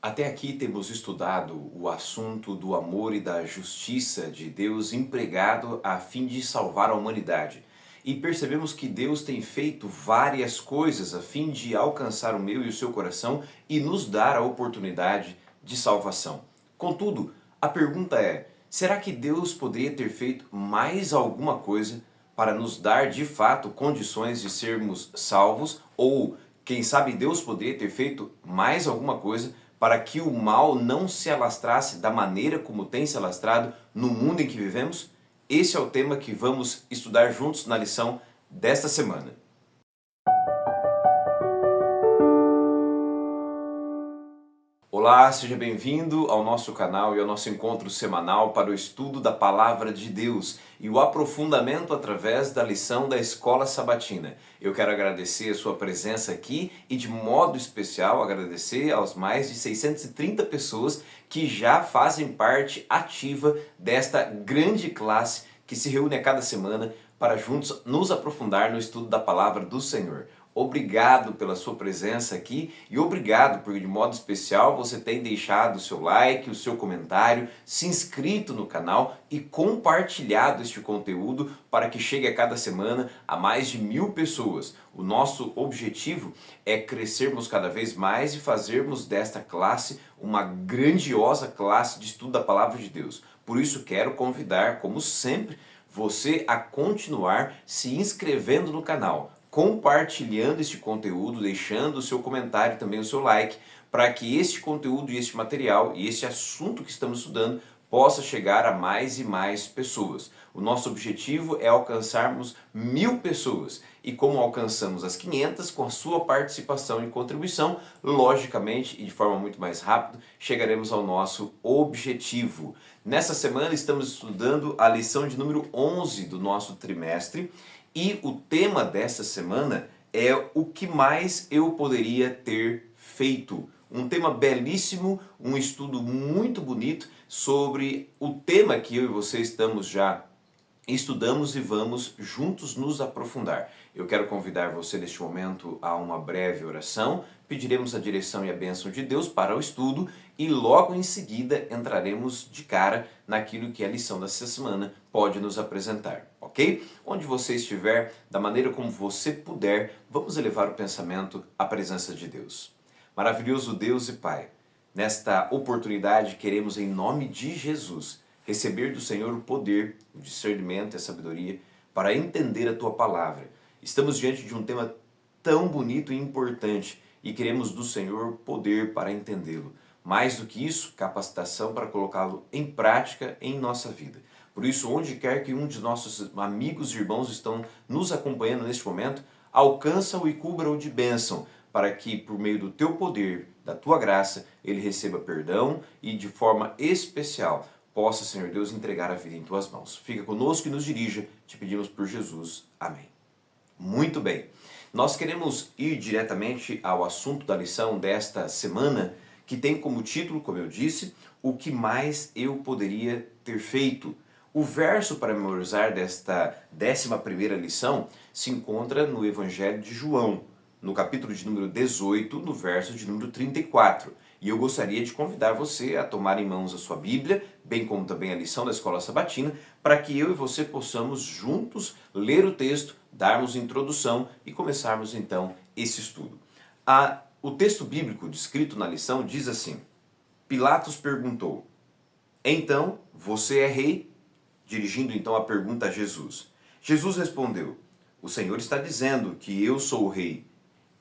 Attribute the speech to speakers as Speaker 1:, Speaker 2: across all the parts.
Speaker 1: Até aqui temos estudado o assunto do amor e da justiça de Deus empregado a fim de salvar a humanidade. E percebemos que Deus tem feito várias coisas a fim de alcançar o meu e o seu coração e nos dar a oportunidade de salvação. Contudo, a pergunta é: será que Deus poderia ter feito mais alguma coisa para nos dar de fato condições de sermos salvos? Ou, quem sabe, Deus poderia ter feito mais alguma coisa para que o mal não se alastrasse da maneira como tem se alastrado no mundo em que vivemos? Esse é o tema que vamos estudar juntos na lição desta semana. Olá, seja bem-vindo ao nosso canal e ao nosso encontro semanal para o estudo da Palavra de Deus e o aprofundamento através da lição da Escola Sabatina. Eu quero agradecer a sua presença aqui e, de modo especial, agradecer aos mais de 630 pessoas que já fazem parte ativa desta grande classe que se reúne a cada semana para juntos nos aprofundar no estudo da Palavra do Senhor. Obrigado pela sua presença aqui e obrigado porque, de modo especial, você tem deixado o seu like, o seu comentário, se inscrito no canal e compartilhado este conteúdo para que chegue a cada semana a mais de 1000 pessoas. O nosso objetivo é crescermos cada vez mais e fazermos desta classe uma grandiosa classe de estudo da Palavra de Deus. Por isso quero convidar, como sempre, você a continuar se inscrevendo no canal, compartilhando este conteúdo, deixando o seu comentário e também o seu like, para que este conteúdo e este material e este assunto que estamos estudando possa chegar a mais e mais pessoas. O nosso objetivo é alcançarmos 1000 pessoas e como alcançamos as 500 com a sua participação e contribuição, logicamente e de forma muito mais rápida, chegaremos ao nosso objetivo. Nessa semana estamos estudando a lição de número 11 do nosso trimestre. E o tema dessa semana é o que mais eu poderia ter feito. Um tema belíssimo, um estudo muito bonito sobre o tema que eu e você estudamos e vamos juntos nos aprofundar. Eu quero convidar você neste momento a uma breve oração, pediremos a direção e a bênção de Deus para o estudo e logo em seguida entraremos de cara naquilo que a lição dessa semana pode nos apresentar, ok? Onde você estiver, da maneira como você puder, vamos elevar o pensamento à presença de Deus. Maravilhoso Deus e Pai, nesta oportunidade queremos, em nome de Jesus, receber do Senhor o poder, o discernimento e a sabedoria para entender a Tua Palavra. Estamos diante de um tema tão bonito e importante e queremos do Senhor poder para entendê-lo. Mais do que isso, capacitação para colocá-lo em prática em nossa vida. Por isso, onde quer que um de nossos amigos e irmãos estão nos acompanhando neste momento, alcança-o e cubra-o de bênção, para que, por meio do Teu poder, da Tua graça, ele receba perdão e, de forma especial, possa, Senhor Deus, entregar a vida em Tuas mãos. Fica conosco e nos dirija, te pedimos por Jesus. Amém. Muito bem. Nós queremos ir diretamente ao assunto da lição desta semana, que tem como título, como eu disse, o que mais eu poderia ter feito. O verso para memorizar desta 11ª lição se encontra no Evangelho de João, no capítulo de número 18, no verso de número 34. E eu gostaria de convidar você a tomar em mãos a sua Bíblia, bem como também a lição da Escola Sabatina, para que eu e você possamos juntos ler o texto, darmos introdução e começarmos então esse estudo. O texto bíblico descrito na lição diz assim: Pilatos perguntou: Então, você é rei? Dirigindo então a pergunta a Jesus. Jesus respondeu: O Senhor está dizendo que eu sou o rei.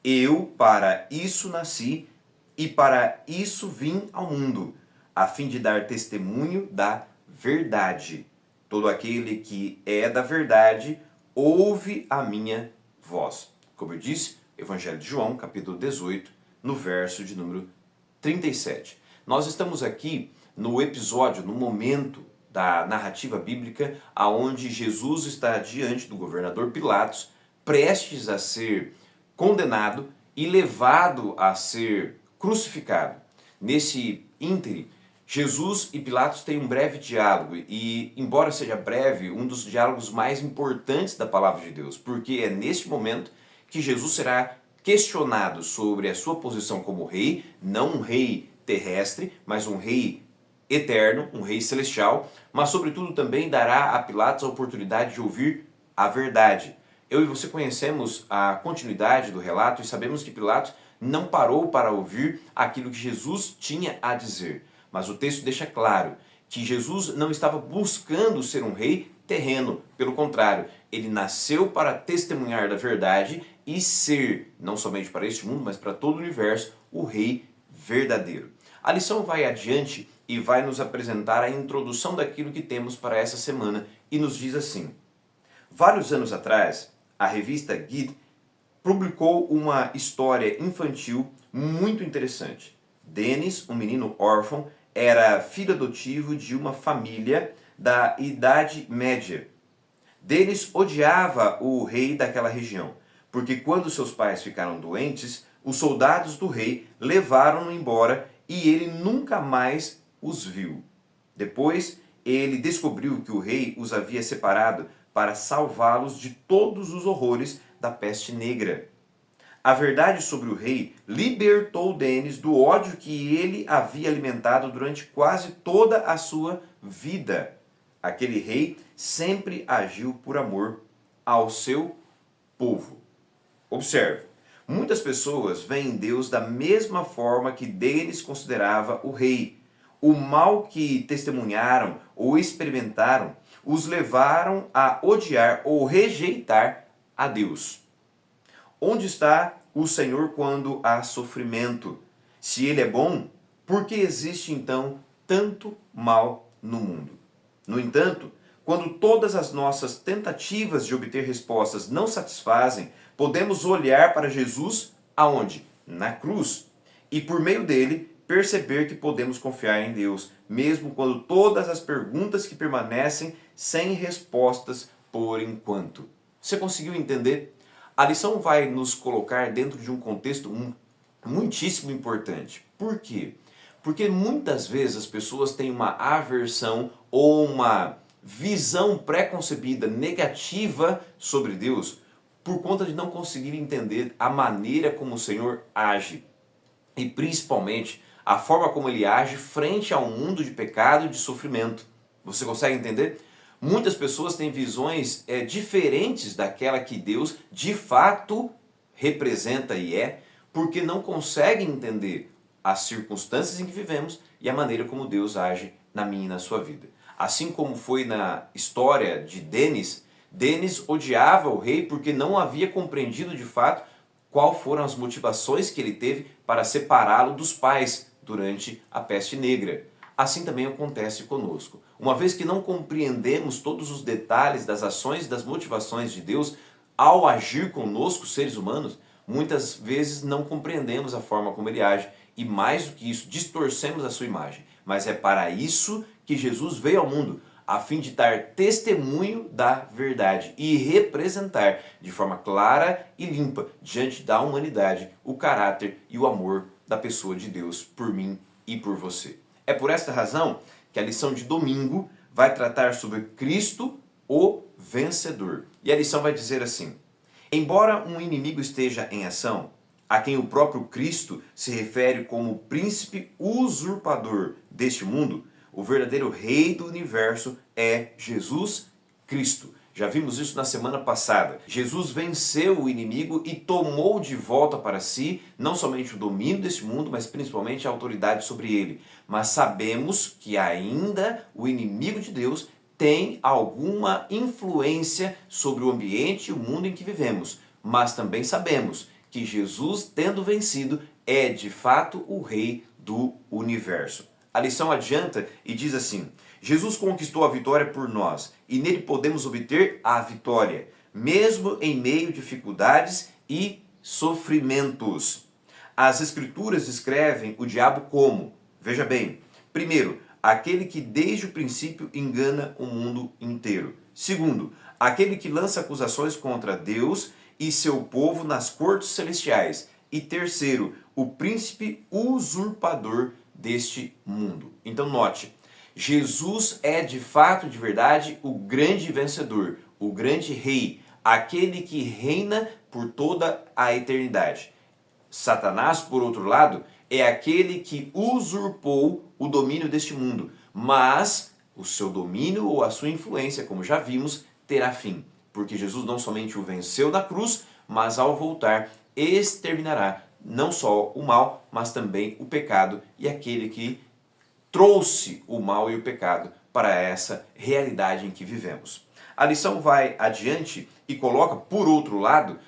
Speaker 1: Eu para isso nasci e para isso vim ao mundo, a fim de dar testemunho da verdade. Todo aquele que é da verdade ouve a minha voz. Como eu disse, Evangelho de João, capítulo 18, no verso de número 37. Nós estamos aqui no episódio, no momento da narrativa bíblica, aonde Jesus está diante do governador Pilatos, prestes a ser condenado e levado a ser crucificado. Nesse ínterim, Jesus e Pilatos têm um breve diálogo e, embora seja breve, um dos diálogos mais importantes da palavra de Deus, porque é neste momento que Jesus será questionado sobre a sua posição como rei, não um rei terrestre, mas um rei eterno, um rei celestial, mas sobretudo também dará a Pilatos a oportunidade de ouvir a verdade. Eu e você conhecemos a continuidade do relato e sabemos que Pilatos não parou para ouvir aquilo que Jesus tinha a dizer. Mas o texto deixa claro que Jesus não estava buscando ser um rei terreno. Pelo contrário, ele nasceu para testemunhar da verdade e ser, não somente para este mundo, mas para todo o universo, o rei verdadeiro. A lição vai adiante e vai nos apresentar a introdução daquilo que temos para essa semana e nos diz assim: vários anos atrás, a revista Guide publicou uma história infantil muito interessante. Dennis, um menino órfão, era filho adotivo de uma família da Idade Média. Dennis odiava o rei daquela região, porque quando seus pais ficaram doentes, os soldados do rei levaram-no embora e ele nunca mais os viu. Depois, ele descobriu que o rei os havia separado para salvá-los de todos os horrores da peste negra. A verdade sobre o rei libertou Dennis do ódio que ele havia alimentado durante quase toda a sua vida. Aquele rei sempre agiu por amor ao seu povo. Observe, muitas pessoas veem Deus da mesma forma que Dennis considerava o rei. O mal que testemunharam ou experimentaram os levaram a odiar ou rejeitar a Deus. Onde está o Senhor quando há sofrimento? Se Ele é bom, por que existe então tanto mal no mundo? No entanto, quando todas as nossas tentativas de obter respostas não satisfazem, podemos olhar para Jesus aonde? Na cruz. E por meio dele, perceber que podemos confiar em Deus, mesmo quando todas as perguntas que permanecem sem respostas por enquanto. Você conseguiu entender? A lição vai nos colocar dentro de um contexto muitíssimo importante. Por quê? Porque muitas vezes as pessoas têm uma aversão ou uma visão pré-concebida negativa sobre Deus por conta de não conseguir entender a maneira como o Senhor age e principalmente a forma como Ele age frente a um mundo de pecado e de sofrimento. Você consegue entender? Muitas pessoas têm visões diferentes daquela que Deus de fato representa e é, porque não conseguem entender as circunstâncias em que vivemos e a maneira como Deus age na minha e na sua vida. Assim como foi na história de Dennis, Dennis odiava o rei porque não havia compreendido de fato quais foram as motivações que ele teve para separá-lo dos pais durante a peste negra. Assim também acontece conosco. Uma vez que não compreendemos todos os detalhes das ações e das motivações de Deus ao agir conosco, seres humanos, muitas vezes não compreendemos a forma como Ele age e, mais do que isso, distorcemos a sua imagem. Mas é para isso que Jesus veio ao mundo, a fim de dar testemunho da verdade e representar de forma clara e limpa diante da humanidade o caráter e o amor da pessoa de Deus por mim e por você. É por esta razão que a lição de domingo vai tratar sobre Cristo, o vencedor. E a lição vai dizer assim: embora um inimigo esteja em ação, a quem o próprio Cristo se refere como o príncipe usurpador deste mundo, o verdadeiro rei do universo é Jesus Cristo. Já vimos isso na semana passada. Jesus venceu o inimigo e tomou de volta para si não somente o domínio deste mundo, mas principalmente a autoridade sobre ele. Mas sabemos que ainda o inimigo de Deus tem alguma influência sobre o ambiente e o mundo em que vivemos. Mas também sabemos que Jesus, tendo vencido, é de fato o rei do universo. A lição adianta e diz assim: Jesus conquistou a vitória por nós e nele podemos obter a vitória, mesmo em meio a dificuldades e sofrimentos. As Escrituras descrevem o diabo como, veja bem, primeiro, aquele que desde o princípio engana o mundo inteiro. Segundo, aquele que lança acusações contra Deus e seu povo nas cortes celestiais. E terceiro, o príncipe usurpador deste mundo. Então note, Jesus é de fato, de verdade, o grande vencedor, o grande rei, aquele que reina por toda a eternidade. Satanás, por outro lado, é aquele que usurpou o domínio deste mundo, mas o seu domínio ou a sua influência, como já vimos, terá fim, porque Jesus não somente o venceu na cruz, mas ao voltar exterminará não só o mal, mas também o pecado e aquele que trouxe o mal e o pecado para essa realidade em que vivemos. A lição vai adiante e coloca, por outro lado,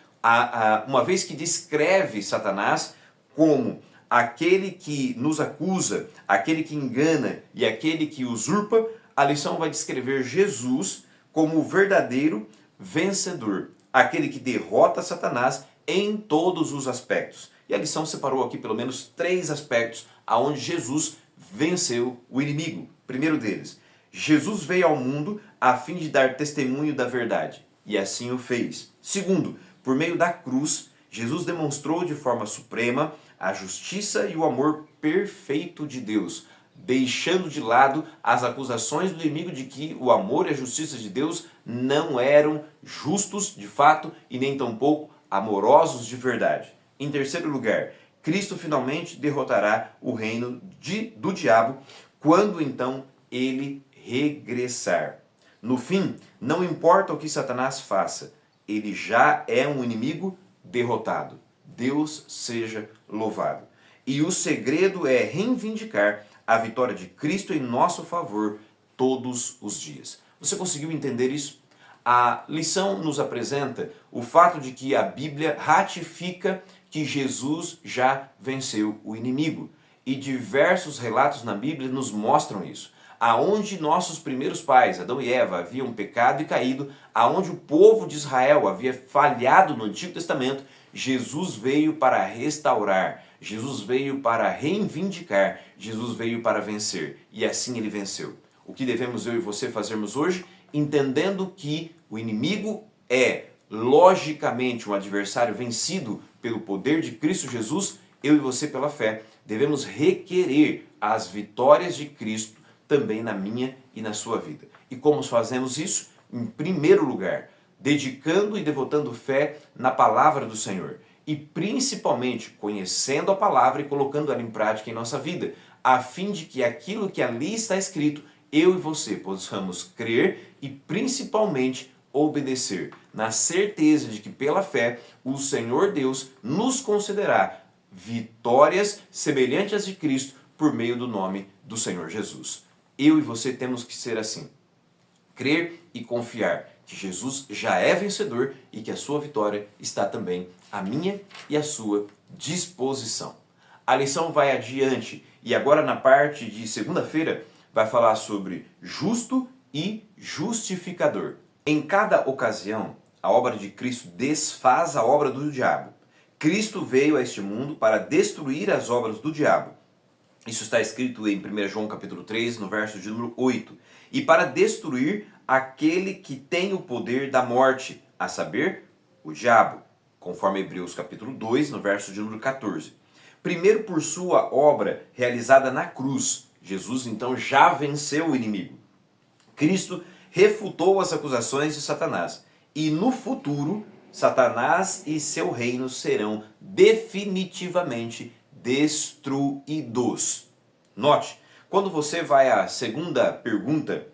Speaker 1: uma vez que descreve Satanás como aquele que nos acusa, aquele que engana e aquele que usurpa, a lição vai descrever Jesus como o verdadeiro vencedor, aquele que derrota Satanás em todos os aspectos. E a lição separou aqui pelo menos 3 aspectos aonde Jesus venceu o inimigo. Primeiro deles, Jesus veio ao mundo a fim de dar testemunho da verdade, e assim o fez. Segundo, por meio da cruz, Jesus demonstrou de forma suprema a justiça e o amor perfeito de Deus, deixando de lado as acusações do inimigo de que o amor e a justiça de Deus não eram justos de fato e nem tampouco amorosos de verdade. Em terceiro lugar, Cristo finalmente derrotará o reino do diabo quando então ele regressar. No fim, não importa o que Satanás faça, ele já é um inimigo derrotado. Deus seja louvado. E o segredo é reivindicar a vitória de Cristo em nosso favor todos os dias. Você conseguiu entender isso? A lição nos apresenta o fato de que a Bíblia ratifica que Jesus já venceu o inimigo. E diversos relatos na Bíblia nos mostram isso. Aonde nossos primeiros pais, Adão e Eva, haviam pecado e caído, aonde o povo de Israel havia falhado no Antigo Testamento, Jesus veio para restaurar, Jesus veio para reivindicar, Jesus veio para vencer. E assim ele venceu. O que devemos eu e você fazermos hoje? Entendendo que o inimigo é, logicamente, um adversário vencido pelo poder de Cristo Jesus, eu e você, pela fé, devemos requerer as vitórias de Cristo também na minha e na sua vida. E como fazemos isso? Em primeiro lugar, dedicando e devotando fé na palavra do Senhor. E principalmente conhecendo a palavra e colocando ela em prática em nossa vida, a fim de que aquilo que ali está escrito, eu e você possamos crer e principalmente obedecer, na certeza de que pela fé o Senhor Deus nos concederá vitórias semelhantes às de Cristo por meio do nome do Senhor Jesus. Eu e você temos que ser assim. Crer e confiar que Jesus já é vencedor e que a sua vitória está também à minha e à sua disposição. A lição vai adiante e agora na parte de segunda-feira vai falar sobre justo e justificador. Em cada ocasião, a obra de Cristo desfaz a obra do diabo. Cristo veio a este mundo para destruir as obras do diabo. Isso está escrito em 1 João capítulo 3, no verso de número 8. E para destruir aquele que tem o poder da morte, a saber, o diabo, conforme Hebreus capítulo 2, no verso de número 14. Primeiro por sua obra realizada na cruz, Jesus então já venceu o inimigo. Cristo refutou as acusações de Satanás. E no futuro, Satanás e seu reino serão definitivamente destruídos. Note, quando você vai à segunda pergunta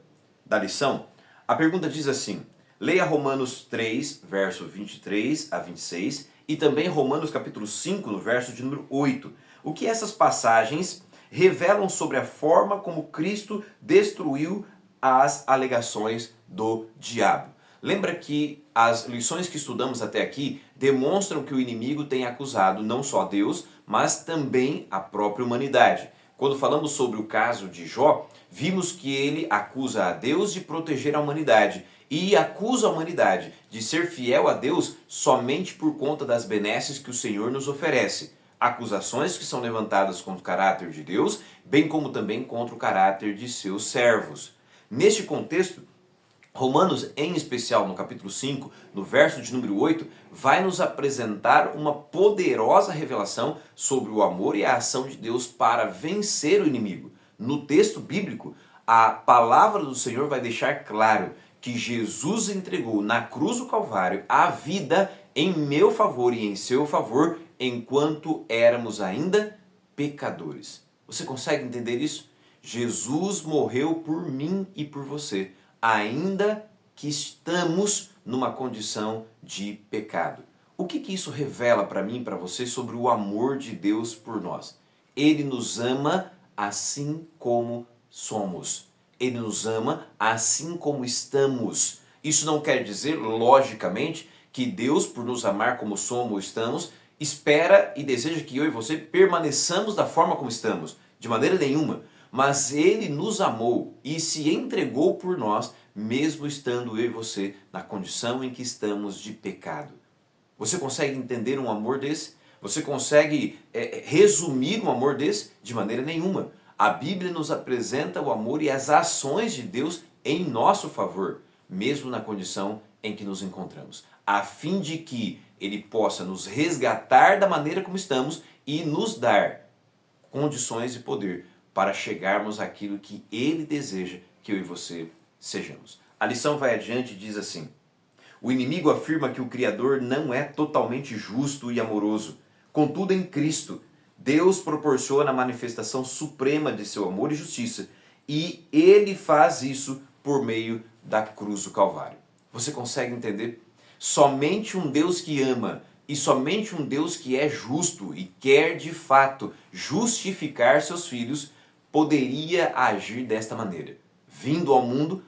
Speaker 1: da lição, a pergunta diz assim: leia Romanos 3, verso 23 a 26 e também Romanos capítulo 5, no verso de número 8. O que essas passagens revelam sobre a forma como Cristo destruiu as alegações do diabo. Lembra que as lições que estudamos até aqui demonstram que o inimigo tem acusado não só Deus, mas também a própria humanidade. Quando falamos sobre o caso de Jó, vimos que ele acusa a Deus de proteger a humanidade e acusa a humanidade de ser fiel a Deus somente por conta das benesses que o Senhor nos oferece. Acusações que são levantadas contra o caráter de Deus, bem como também contra o caráter de seus servos. Neste contexto, Romanos, em especial no capítulo 5, no verso de número 8, vai nos apresentar uma poderosa revelação sobre o amor e a ação de Deus para vencer o inimigo. No texto bíblico, a palavra do Senhor vai deixar claro que Jesus entregou na cruz do Calvário a vida em meu favor e em seu favor enquanto éramos ainda pecadores. Você consegue entender isso? Jesus morreu por mim e por você, ainda que estamos numa condição de pecado. O que isso revela para mim e para você sobre o amor de Deus por nós? Ele nos ama assim como somos. Ele nos ama assim como estamos. Isso não quer dizer, logicamente, que Deus, por nos amar como somos ou estamos, espera e deseja que eu e você permaneçamos da forma como estamos. De maneira nenhuma. Mas Ele nos amou e se entregou por nós, mesmo estando eu e você na condição em que estamos de pecado. Você consegue entender um amor desse? Você consegue resumir um amor desse? De maneira nenhuma. A Bíblia nos apresenta o amor e as ações de Deus em nosso favor, mesmo na condição em que nos encontramos, a fim de que Ele possa nos resgatar da maneira como estamos e nos dar condições e poder para chegarmos àquilo que Ele deseja que eu e você sejamos. A lição vai adiante e diz assim: o inimigo afirma que o Criador não é totalmente justo e amoroso. Contudo, em Cristo, Deus proporciona a manifestação suprema de seu amor e justiça, e Ele faz isso por meio da cruz do Calvário. Você consegue entender? Somente um Deus que ama e somente um Deus que é justo e quer de fato justificar seus filhos poderia agir desta maneira, vindo ao mundo,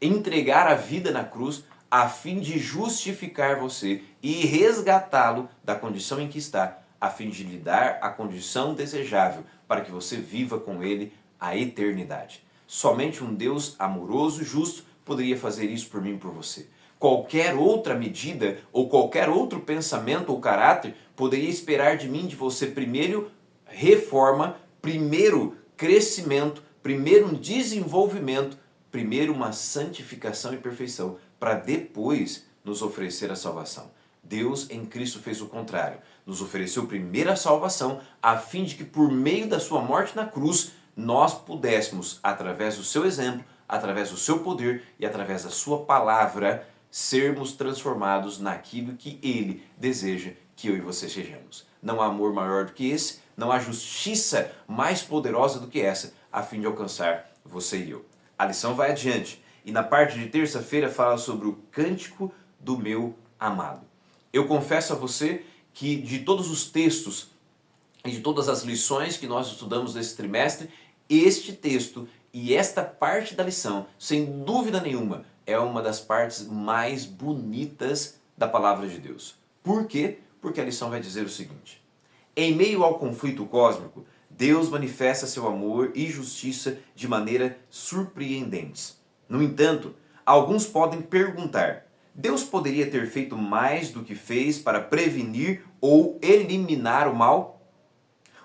Speaker 1: entregar a vida na cruz a fim de justificar você e resgatá-lo da condição em que está, a fim de lhe dar a condição desejável para que você viva com Ele a eternidade. Somente um Deus amoroso e justo poderia fazer isso por mim e por você. Qualquer outra medida ou qualquer outro pensamento ou caráter poderia esperar de mim, de você, primeiro reforma, primeiro crescimento, primeiro um desenvolvimento, primeiro uma santificação e perfeição, para depois nos oferecer a salvação. Deus em Cristo fez o contrário. Nos ofereceu primeiro a salvação, a fim de que por meio da sua morte na cruz, nós pudéssemos, através do seu exemplo, através do seu poder e através da sua palavra, sermos transformados naquilo que Ele deseja que eu e você sejamos. Não há amor maior do que esse, não há justiça mais poderosa do que essa, a fim de alcançar você e eu. A lição vai adiante e na parte de terça-feira fala sobre o cântico do meu amado. Eu confesso a você que de todos os textos e de todas as lições que nós estudamos nesse trimestre, este texto e esta parte da lição, sem dúvida nenhuma, é uma das partes mais bonitas da palavra de Deus. Por quê? Porque a lição vai dizer o seguinte: em meio ao conflito cósmico, Deus manifesta seu amor e justiça de maneira surpreendentes. No entanto, alguns podem perguntar: Deus poderia ter feito mais do que fez para prevenir ou eliminar o mal?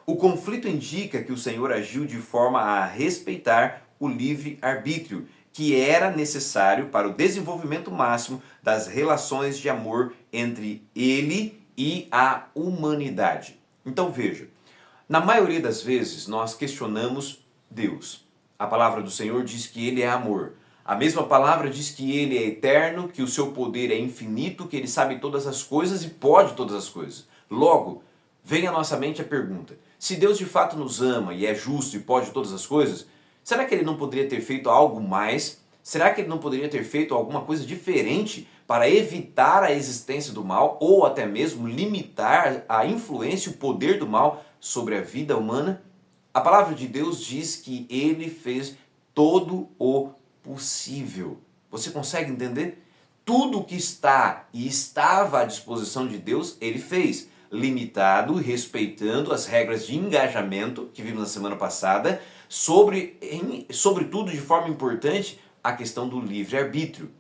Speaker 1: O conflito indica que o Senhor agiu de forma a respeitar o livre-arbítrio, que era necessário para o desenvolvimento máximo das relações de amor entre Ele e a humanidade. Então veja, na maioria das vezes nós questionamos Deus. A palavra do Senhor diz que Ele é amor. A mesma palavra diz que Ele é eterno, que o seu poder é infinito, que Ele sabe todas as coisas e pode todas as coisas. Logo, vem à nossa mente a pergunta: se Deus de fato nos ama e é justo e pode todas as coisas, será que Ele não poderia ter feito algo mais? Será que Ele não poderia ter feito alguma coisa diferente para evitar a existência do mal ou até mesmo limitar a influência e o poder do mal sobre a vida humana? A palavra de Deus diz que Ele fez todo o possível. Você consegue entender? Tudo o que está e estava à disposição de Deus, Ele fez, limitado, respeitando as regras de engajamento que vimos na semana passada, sobretudo de forma importante, a questão do livre-arbítrio.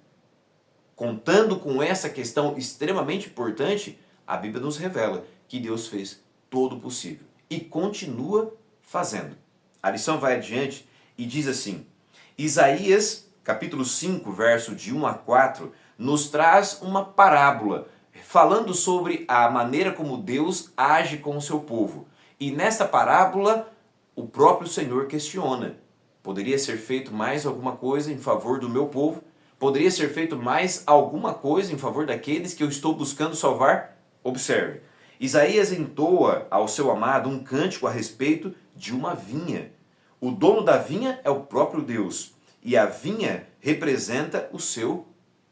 Speaker 1: Contando com essa questão extremamente importante, a Bíblia nos revela que Deus fez todo o possível e continua fazendo. A lição vai adiante e diz assim: Isaías, capítulo 5, verso de 1 a 4, nos traz uma parábola falando sobre a maneira como Deus age com o seu povo. E nesta parábola, o próprio Senhor questiona: poderia ser feito mais alguma coisa em favor do meu povo? Poderia ser feito mais alguma coisa em favor daqueles que eu estou buscando salvar? Observe, Isaías entoa ao seu amado um cântico a respeito de uma vinha. O dono da vinha é o próprio Deus, e a vinha representa o seu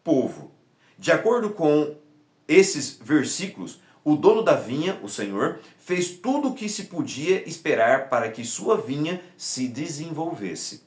Speaker 1: povo. De acordo com esses versículos, o dono da vinha, o Senhor, fez tudo o que se podia esperar para que sua vinha se desenvolvesse.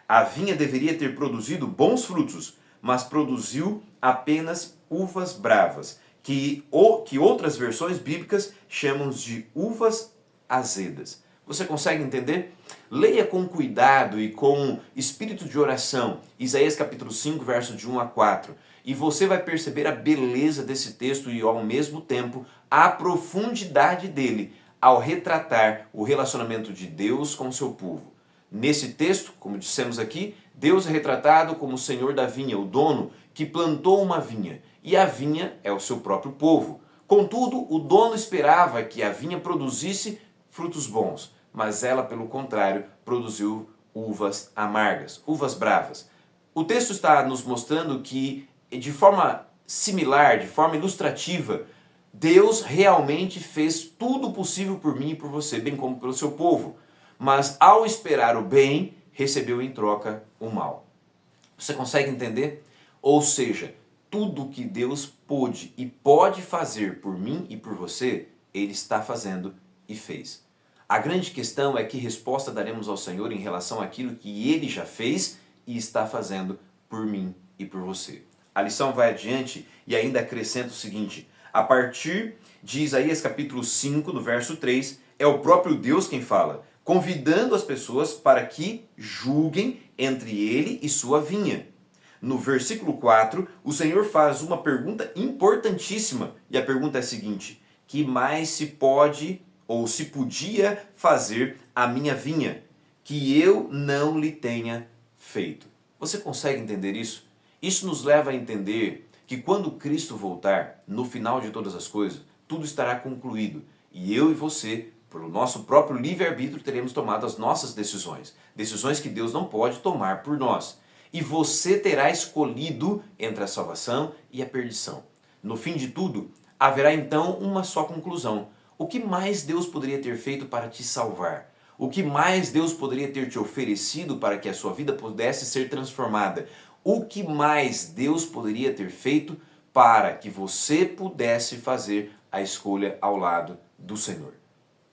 Speaker 1: A vinha deveria ter produzido bons frutos, mas produziu apenas uvas bravas, que outras versões bíblicas chamam de uvas azedas. Você consegue entender? Leia com cuidado e com espírito de oração Isaías capítulo 5, verso de 1 a 4, e você vai perceber a beleza desse texto e ao mesmo tempo a profundidade dele ao retratar o relacionamento de Deus com o seu povo. Nesse texto, como dissemos aqui, Deus é retratado como o Senhor da vinha, o dono que plantou uma vinha, e a vinha é o seu próprio povo. Contudo, o dono esperava que a vinha produzisse frutos bons, mas ela, pelo contrário, produziu uvas amargas, uvas bravas. O texto está nos mostrando que, de forma similar, de forma ilustrativa, Deus realmente fez tudo o possível por mim e por você, bem como pelo seu povo. Mas ao esperar o bem, recebeu em troca o mal. Você consegue entender? Ou seja, tudo que Deus pôde e pode fazer por mim e por você, Ele está fazendo e fez. A grande questão é que resposta daremos ao Senhor em relação àquilo que Ele já fez e está fazendo por mim e por você. A lição vai adiante e ainda acrescenta o seguinte: a partir de Isaías capítulo 5, no verso 3, é o próprio Deus quem fala, convidando as pessoas para que julguem entre ele e sua vinha. No versículo 4, o Senhor faz uma pergunta importantíssima, e a pergunta é a seguinte: que mais se pode ou se podia fazer a minha vinha, que eu não lhe tenha feito? Você consegue entender isso? Isso nos leva a entender que quando Cristo voltar, no final de todas as coisas, tudo estará concluído, e eu e você, pelo nosso próprio livre-arbítrio, teremos tomado as nossas decisões. Decisões que Deus não pode tomar por nós. E você terá escolhido entre a salvação e a perdição. No fim de tudo, haverá então uma só conclusão. O que mais Deus poderia ter feito para te salvar? O que mais Deus poderia ter te oferecido para que a sua vida pudesse ser transformada? O que mais Deus poderia ter feito para que você pudesse fazer a escolha ao lado do Senhor?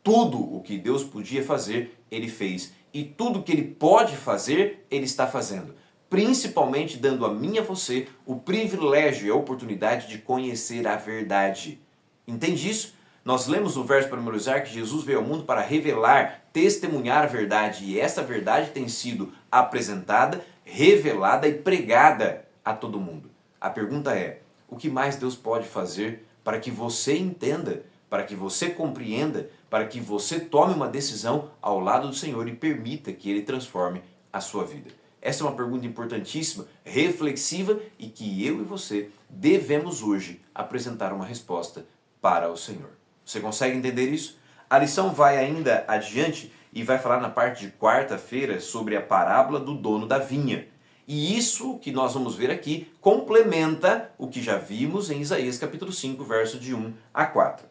Speaker 1: Tudo o que Deus podia fazer, Ele fez. E tudo o que Ele pode fazer, Ele está fazendo. Principalmente dando a mim e a você o privilégio e a oportunidade de conhecer a verdade. Entende isso? Nós lemos no verso para memorizar que Jesus veio ao mundo para revelar, testemunhar a verdade. E essa verdade tem sido apresentada, revelada e pregada a todo mundo. A pergunta é: o que mais Deus pode fazer para que você entenda, para que você compreenda, para que você tome uma decisão ao lado do Senhor e permita que Ele transforme a sua vida? Essa é uma pergunta importantíssima, reflexiva e que eu e você devemos hoje apresentar uma resposta para o Senhor. Você consegue entender isso? A lição vai ainda adiante e vai falar na parte de quarta-feira sobre a parábola do dono da vinha. E isso que nós vamos ver aqui complementa o que já vimos em Isaías capítulo 5, verso de 1 a 4.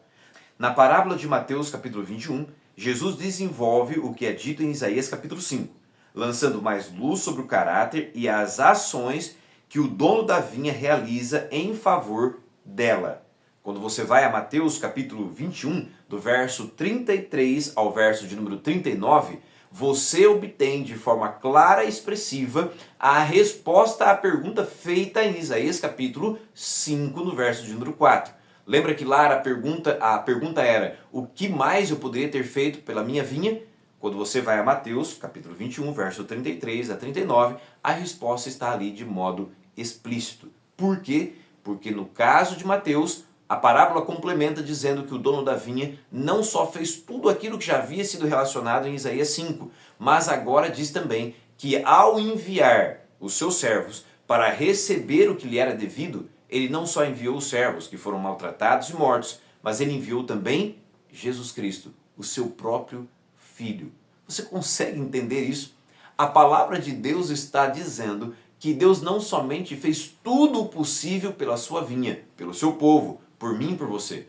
Speaker 1: Na parábola de Mateus capítulo 21, Jesus desenvolve o que é dito em Isaías capítulo 5, lançando mais luz sobre o caráter e as ações que o dono da vinha realiza em favor dela. Quando você vai a Mateus capítulo 21, do verso 33 ao verso de número 39, você obtém de forma clara e expressiva a resposta à pergunta feita em Isaías capítulo 5, no verso de número 4. Lembra que lá a pergunta era: o que mais eu poderia ter feito pela minha vinha? Quando você vai a Mateus capítulo 21, verso 33 a 39, a resposta está ali de modo explícito. Por quê? Porque no caso de Mateus, a parábola complementa dizendo que o dono da vinha não só fez tudo aquilo que já havia sido relacionado em Isaías 5, mas agora diz também que ao enviar os seus servos para receber o que lhe era devido, ele não só enviou os servos que foram maltratados e mortos, mas ele enviou também Jesus Cristo, o seu próprio Filho. Você consegue entender isso? A palavra de Deus está dizendo que Deus não somente fez tudo o possível pela sua vinha, pelo seu povo, por mim e por você.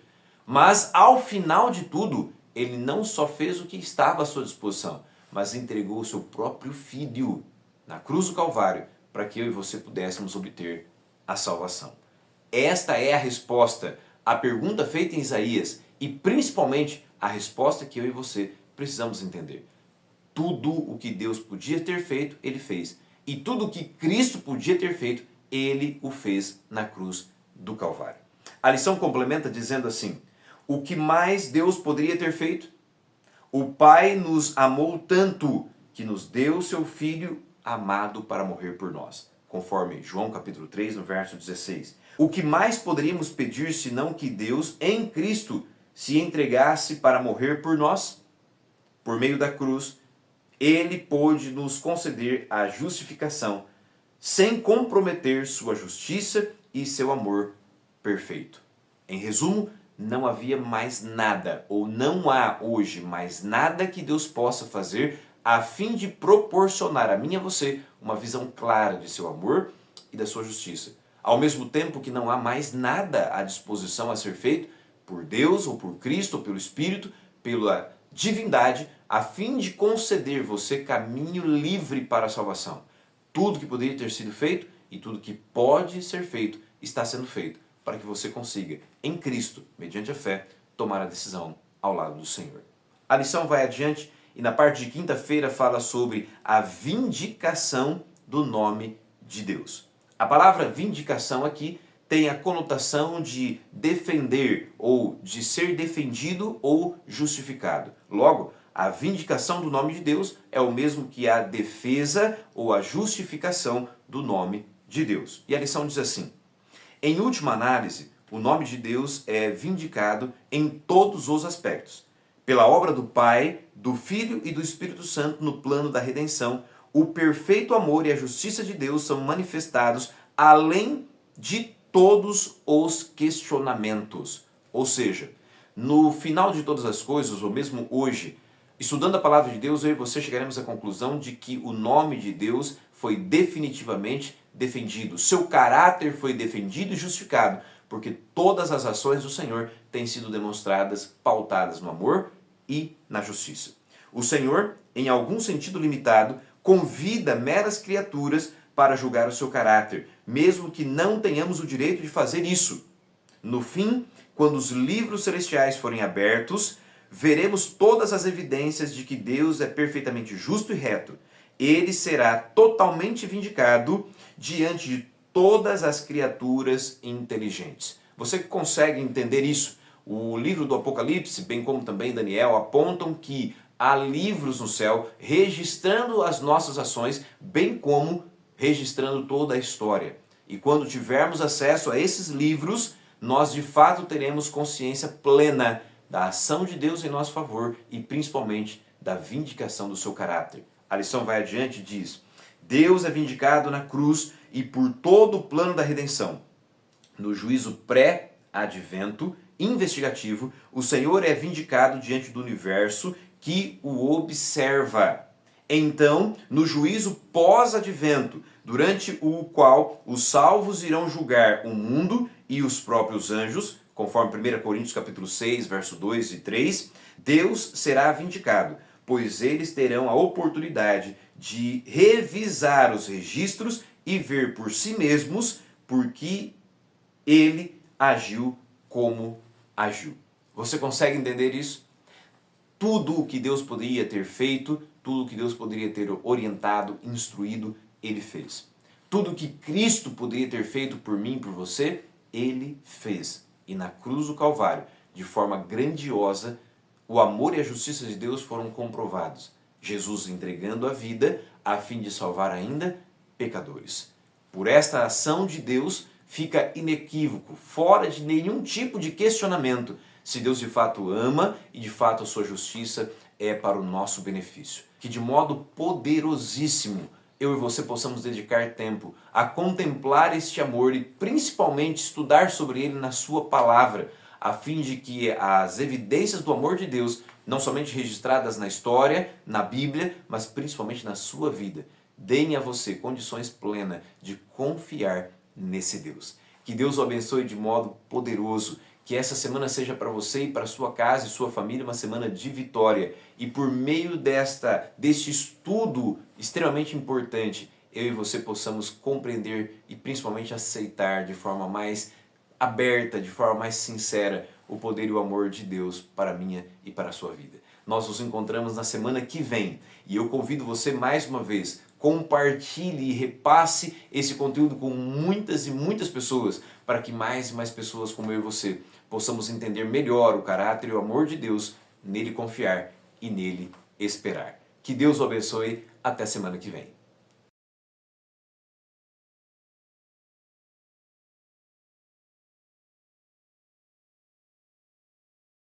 Speaker 1: Mas ao final de tudo, ele não só fez o que estava à sua disposição, mas entregou o seu próprio filho na cruz do Calvário para que eu e você pudéssemos obter a salvação. Esta é a resposta à pergunta feita em Isaías e principalmente a resposta que eu e você precisamos entender. Tudo o que Deus podia ter feito, ele fez. E tudo o que Cristo podia ter feito, ele o fez na cruz do Calvário. A lição complementa dizendo assim: o que mais Deus poderia ter feito? O Pai nos amou tanto que nos deu seu Filho amado para morrer por nós, conforme João capítulo 3, no verso 16. O que mais poderíamos pedir senão que Deus, em Cristo, se entregasse para morrer por nós? Por meio da cruz, ele pôde nos conceder a justificação, sem comprometer sua justiça e seu amor perfeito. Em resumo, não havia mais nada, ou não há hoje mais nada que Deus possa fazer a fim de proporcionar a mim e a você uma visão clara de seu amor e da sua justiça. Ao mesmo tempo que não há mais nada à disposição a ser feito por Deus, ou por Cristo, ou pelo Espírito, pela divindade, a fim de conceder você caminho livre para a salvação. Tudo que poderia ter sido feito e tudo que pode ser feito está sendo feito para que você consiga, em Cristo, mediante a fé, tomar a decisão ao lado do Senhor. A lição vai adiante e na parte de quinta-feira fala sobre a vindicação do nome de Deus. A palavra vindicação aqui tem a conotação de defender ou de ser defendido ou justificado. Logo, a vindicação do nome de Deus é o mesmo que a defesa ou a justificação do nome de Deus. E a lição diz assim: em última análise, o nome de Deus é vindicado em todos os aspectos. Pela obra do Pai, do Filho e do Espírito Santo no plano da redenção, o perfeito amor e a justiça de Deus são manifestados além de todos os questionamentos. Ou seja, no final de todas as coisas, ou mesmo hoje, estudando a palavra de Deus, eu e você chegaremos à conclusão de que o nome de Deus foi definitivamente defendido. Seu caráter foi defendido e justificado, porque todas as ações do Senhor têm sido demonstradas, pautadas no amor e na justiça. O Senhor, em algum sentido limitado, convida meras criaturas para julgar o seu caráter, mesmo que não tenhamos o direito de fazer isso. No fim, quando os livros celestiais forem abertos, veremos todas as evidências de que Deus é perfeitamente justo e reto. Ele será totalmente vindicado diante de todas as criaturas inteligentes. Você consegue entender isso? O livro do Apocalipse, bem como também Daniel, apontam que há livros no céu registrando as nossas ações, bem como registrando toda a história. E quando tivermos acesso a esses livros, nós de fato teremos consciência plena da ação de Deus em nosso favor e principalmente da vindicação do seu caráter. A lição vai adiante e diz: Deus é vindicado na cruz e por todo o plano da redenção. No juízo pré-advento, investigativo, o Senhor é vindicado diante do universo que o observa. Então, no juízo pós-advento, durante o qual os salvos irão julgar o mundo e os próprios anjos, conforme 1 Coríntios capítulo 6, verso 2 e 3, Deus será vindicado, pois eles terão a oportunidade de revisar os registros e ver por si mesmos por que ele agiu como agiu. Você consegue entender isso? Tudo o que Deus poderia ter feito, tudo o que Deus poderia ter orientado, instruído, ele fez. Tudo o que Cristo poderia ter feito por mim e por você, ele fez. E na cruz do Calvário, de forma grandiosa, o amor e a justiça de Deus foram comprovados. Jesus entregando a vida a fim de salvar ainda pecadores. Por esta ação de Deus, fica inequívoco, fora de nenhum tipo de questionamento, se Deus de fato ama e de fato a sua justiça é para o nosso benefício. Que de modo poderosíssimo eu e você possamos dedicar tempo a contemplar este amor e principalmente estudar sobre ele na sua palavra, a fim de que as evidências do amor de Deus, não somente registradas na história, na Bíblia, mas principalmente na sua vida, deem a você condições plenas de confiar nesse Deus. Que Deus o abençoe de modo poderoso, Que essa semana seja para você e para sua casa e sua família uma semana de vitória. E por meio deste estudo extremamente importante, eu e você possamos compreender e principalmente aceitar de forma mais aberta, de forma mais sincera, o poder e o amor de Deus para a minha e para a sua vida. Nós nos encontramos na semana que vem e eu convido você mais uma vez, compartilhe e repasse esse conteúdo com muitas e muitas pessoas, para que mais e mais pessoas como eu e você possamos entender melhor o caráter e o amor de Deus, nele confiar e nele esperar. Que Deus o abençoe. Até semana que vem.